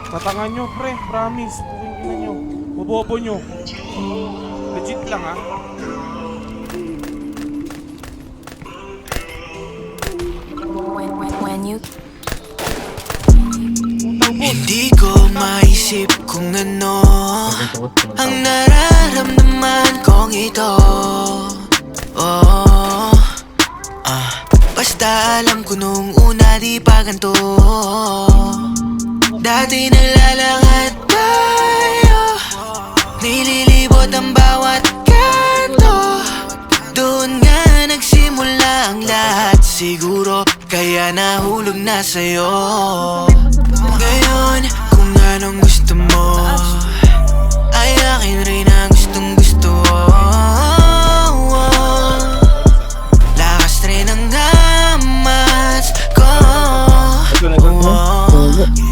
Tatangan nyo, pre. Promise. Puking ina nyo. Bobobo nyo. Legit lang, ha. When you Hindi ko maisip kung ano ang nararamdaman kong ito. Oh, basta alam ko nung una di pa ganito. Dati nalalakad tayo, nililibot ang bawat kanto. Doon nga nagsimula ang lahat. Siguro kaya nahulog na sa'yo. Ngayon, kung anong gusto mo ay akin rin ang gustong gusto. Lakas rin ang amas ko.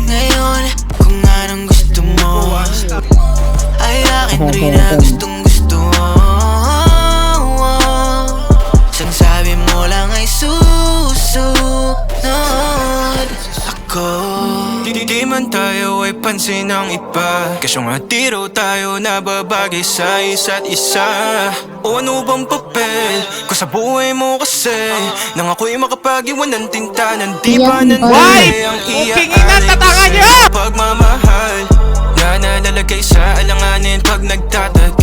Ngayon, kung anong gusto mo ay akin rin ang gustong gusto. Sang sabi mo lang ay susunod ako. Di man tayo ay pansin ng iba, kasyo nga di raw tayo nababagay sa isa't isa. O ano bang papel ko sa buhay mo kasi nang ako'y makapag-iwan ng tinta ng di pa nanday ang iaalay sa pagmamahal na nalalagay sa alanganin pag nagtataga.